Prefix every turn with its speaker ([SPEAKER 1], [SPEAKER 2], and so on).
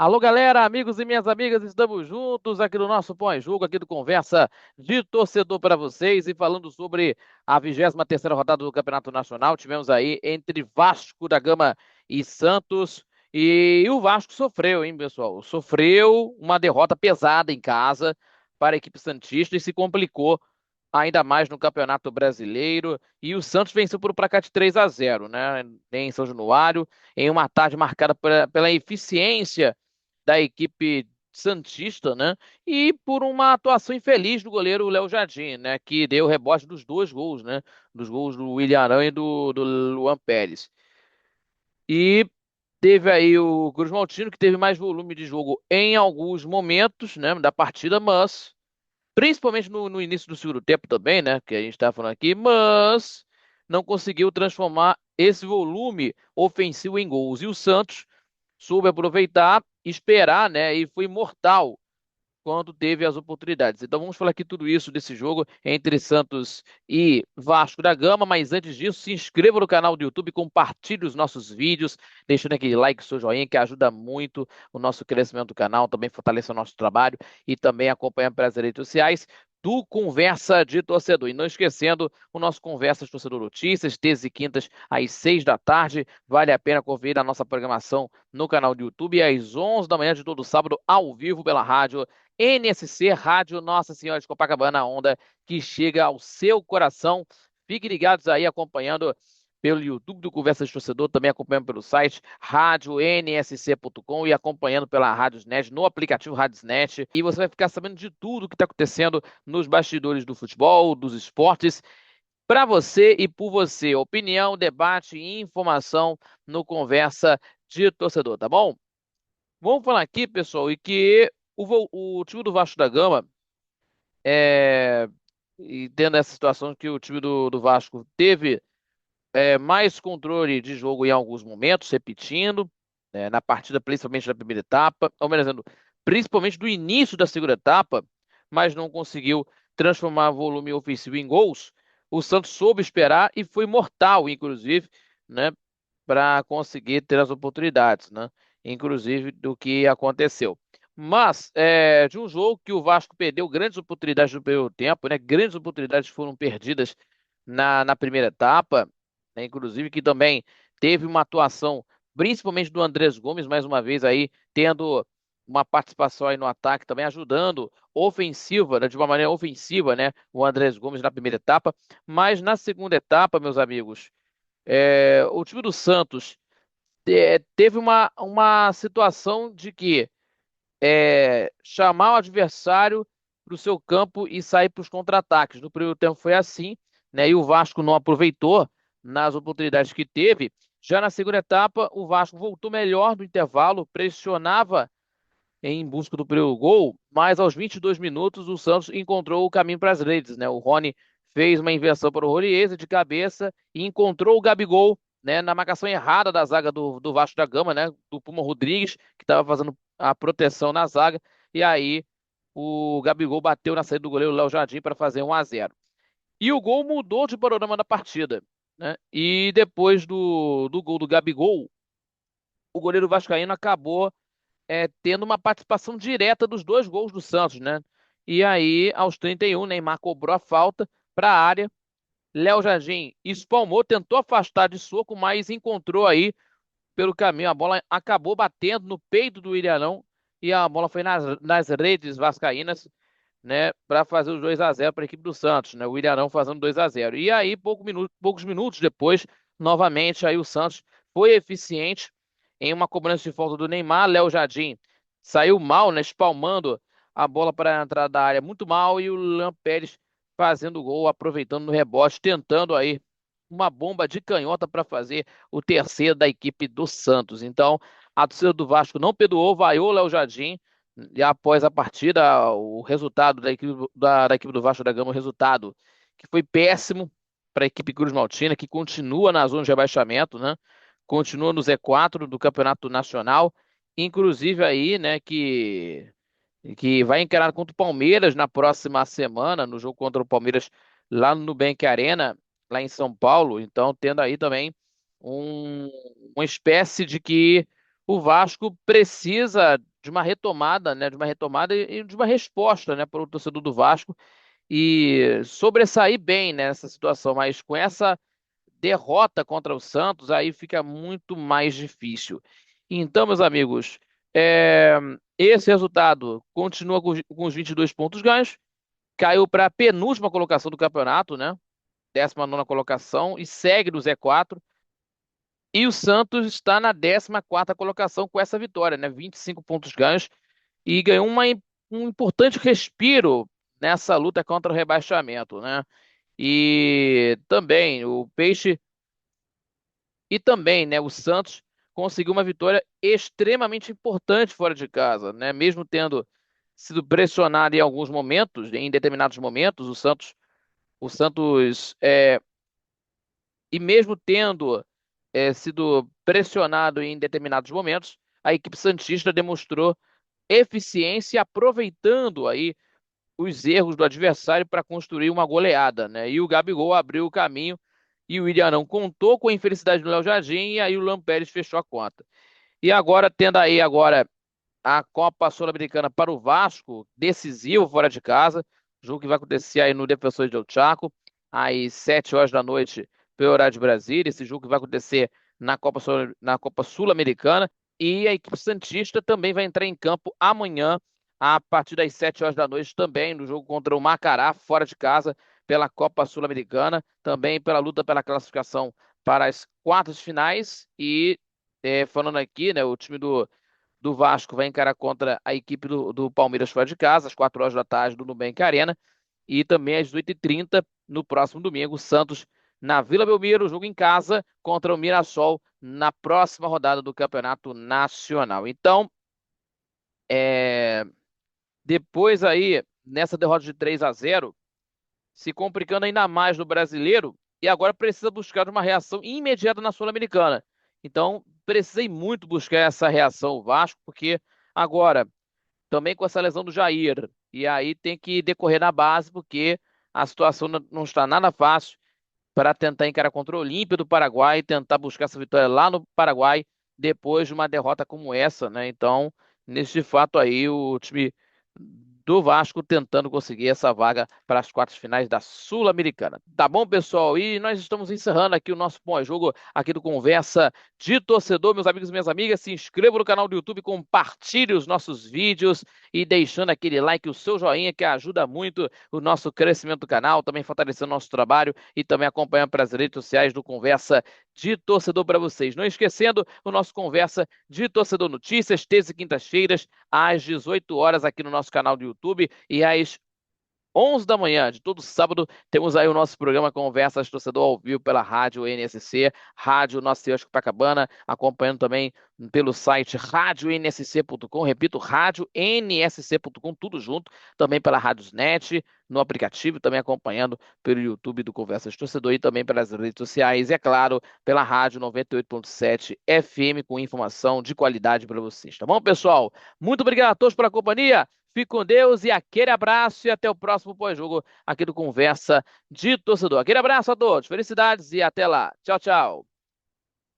[SPEAKER 1] Alô, galera, amigos e minhas amigas, estamos juntos aqui no nosso pós-jogo, aqui do Conversa de Torcedor para vocês e falando sobre a 23ª rodada do Campeonato Nacional. Tivemos aí entre Vasco da Gama e Santos e o Vasco sofreu, hein, pessoal? Sofreu uma derrota pesada em casa para a equipe santista e se complicou ainda mais no Campeonato Brasileiro. E o Santos venceu por um placar de 3-0, né? Em São Januário, em uma tarde marcada pela eficiência da equipe santista, né? E por uma atuação infeliz do goleiro Léo Jardim, né? Que deu rebote dos dois gols, né? Dos gols do William Arão e do Luan Pérez. E teve aí o Cruz Maltino, que teve mais volume de jogo em alguns momentos, né? Da partida, mas principalmente no início do segundo tempo também, né? Que a gente está falando aqui, mas não conseguiu transformar esse volume ofensivo em gols. E o Santos soube aproveitar, esperar, né? E foi mortal quando teve as oportunidades. Então vamos falar aqui tudo isso desse jogo entre Santos e Vasco da Gama, mas antes disso, se inscreva no canal do YouTube, compartilhe os nossos vídeos, deixando aquele like, seu joinha, que ajuda muito o nosso crescimento do canal, também fortalece o nosso trabalho e também acompanha pelas redes sociais do Conversa de Torcedor. E não esquecendo o nosso Conversa de Torcedor Notícias, terças e quintas, às 6 da tarde. Vale a pena conferir a nossa programação no canal do YouTube e às 11 da manhã de todo sábado, ao vivo pela rádio NSC Rádio Nossa Senhora de Copacabana, a onda que chega ao seu coração. Fiquem ligados aí, acompanhando pelo YouTube do Conversa de Torcedor, também acompanhando pelo site radioNSC.com e acompanhando pela Radiosnet, no aplicativo Radiosnet. E você vai ficar sabendo de tudo que está acontecendo nos bastidores do futebol, dos esportes, para você e por você. Opinião, debate e informação no Conversa de Torcedor, tá bom? Vamos falar aqui, pessoal, e que o time do Vasco da Gama, é, e tendo essa situação que o time do Vasco teve mais controle de jogo em alguns momentos, repetindo, na partida, principalmente na primeira etapa, ou melhor dizendo, principalmente do início da segunda etapa, mas não conseguiu transformar volume ofensivo em gols. O Santos soube esperar e foi mortal, inclusive, né, para conseguir ter as oportunidades, né? Inclusive do que aconteceu. Mas de um jogo que o Vasco perdeu grandes oportunidades no primeiro tempo, né? Grandes oportunidades foram perdidas na primeira etapa, né? Inclusive que também teve uma atuação, principalmente do Andrés Gomes, mais uma vez aí tendo uma participação aí no ataque, também ajudando ofensiva, né? De uma maneira ofensiva, né? O Andrés Gomes na primeira etapa, mas na segunda etapa, meus amigos, o time do Santos teve uma situação de que chamar o adversário para o seu campo e sair para os contra-ataques. No primeiro tempo foi assim, né? E o Vasco não aproveitou nas oportunidades que teve. Já na segunda etapa, o Vasco voltou melhor no intervalo, pressionava em busca do primeiro gol, mas aos 22 minutos o Santos encontrou o caminho para as redes, né? O Rony fez uma inversão para o Rorieza de cabeça e encontrou o Gabigol, né, na marcação errada da zaga do Vasco da Gama, né, do Puma Rodrigues, que estava fazendo a proteção na zaga, e aí o Gabigol bateu na saída do goleiro Léo Jardim para fazer 1-0. E o gol mudou de panorama da partida, né? E depois do gol do Gabigol, o goleiro vascaíno acabou tendo uma participação direta dos dois gols do Santos, né? E aí, aos 31, Neymar cobrou a falta para a área. Léo Jardim espalmou, tentou afastar de soco, mas encontrou aí pelo caminho. A bola acabou batendo no peito do Ilharão e a bola foi nas redes vascaínas, né, para fazer os 2-0 para a equipe do Santos, né? O Ilharão fazendo 2-0. E aí, poucos minutos depois, novamente, aí o Santos foi eficiente em uma cobrança de falta do Neymar. Léo Jardim saiu mal, né, espalmando a bola para a entrada da área muito mal e o Luan Pérez fazendo o gol, aproveitando no rebote, tentando aí uma bomba de canhota para fazer o terceiro da equipe do Santos. Então, a torcida do Vasco não perdoou, vaiou o Léo Jardim. E após a partida, o resultado da equipe do Vasco da Gama, o resultado que foi péssimo para a equipe Cruz Maltina, que continua na zona de rebaixamento, né? Continua no Z4 do Campeonato Nacional, inclusive aí, né, que vai encarar contra o Palmeiras na próxima semana, no jogo contra o Palmeiras lá no Nubank Arena, lá em São Paulo. Então, tendo aí também um- uma espécie de que o Vasco precisa de uma retomada, né? De uma retomada e de uma resposta, né? Para o torcedor do Vasco e sobressair bem nessa situação, mas com essa derrota contra o Santos, aí fica muito mais difícil. Então, meus amigos, é, esse resultado continua com os 22 pontos ganhos, caiu para a penúltima colocação do campeonato, né? 19ª colocação e segue no Z4. E o Santos está na 14ª colocação com essa vitória, né? 25 pontos ganhos e ganhou um importante respiro nessa luta contra o rebaixamento, né? E também o Peixe e também, né, o Santos conseguiu uma vitória extremamente importante fora de casa, né? Mesmo tendo sido pressionado em alguns momentos, em determinados momentos, o Santos, e mesmo tendo sido pressionado em determinados momentos, a equipe santista demonstrou eficiência, aproveitando aí os erros do adversário para construir uma goleada, né? E o Gabigol abriu o caminho e o Willian não contou com a infelicidade do Léo Jardim e aí o Lampérez fechou a conta. E agora, tendo aí agora a Copa Sul-Americana para o Vasco, decisivo fora de casa, jogo que vai acontecer aí no Defensores del Chaco, às 7 horas da noite, pelo horário de Brasília. Esse jogo que vai acontecer na Copa Sul-Americana. E a equipe santista também vai entrar em campo amanhã, a partir das 7 horas da noite, também no jogo contra o Macará, fora de casa, pela Copa Sul-Americana, também pela luta pela classificação para as quartas de finais. E falando aqui, né, o time do Vasco vai encarar contra a equipe do Palmeiras fora de casa, às 4 horas da tarde, do Nubank Arena. E também às 8h30, no próximo domingo, o Santos na Vila Belmiro, jogo em casa contra o Mirassol na próxima rodada do Campeonato Nacional. Então, é, depois aí, nessa derrota de 3-0, se complicando ainda mais no Brasileiro, e agora precisa buscar uma reação imediata na Sul-Americana. Então, precisei muito buscar essa reação o Vasco, porque agora também com essa lesão do Jair. E aí tem que decorrer na base, porque a situação não está nada fácil para tentar encarar contra o Olímpia do Paraguai e tentar buscar essa vitória lá no Paraguai depois de uma derrota como essa, né? Então, nesse fato aí, o time do Vasco tentando conseguir essa vaga para as quartas finais da Sul-Americana. Tá bom, pessoal? E nós estamos encerrando aqui o nosso pós-jogo aqui do Conversa de Torcedor. Meus amigos e minhas amigas, se inscrevam no canal do YouTube, compartilhe os nossos vídeos e deixando aquele like, o seu joinha, que ajuda muito o nosso crescimento do canal, também fortalecendo o nosso trabalho e também acompanhando pelas redes sociais do Conversa de Torcedor para vocês. Não esquecendo o nosso Conversa de Torcedor Notícias, terça e quintas-feiras, às 18 horas aqui no nosso canal do YouTube e às 11 da manhã de todo sábado, temos aí o nosso programa Conversas Torcedor ao vivo pela Rádio NSC, Rádio Nossa Senhora de Copacabana, acompanhando também pelo site radionsc.com, repito, radionsc.com, tudo junto, também pela Radiosnet, no aplicativo, também acompanhando pelo YouTube do Conversas Torcedor e também pelas redes sociais, e é claro, pela Rádio 98.7 FM, com informação de qualidade para vocês, tá bom, pessoal? Muito obrigado a todos pela companhia. Fique com Deus e aquele abraço e até o próximo pós-jogo aqui do Conversa de Torcedor. Aquele abraço a todos, felicidades e até lá. Tchau, tchau.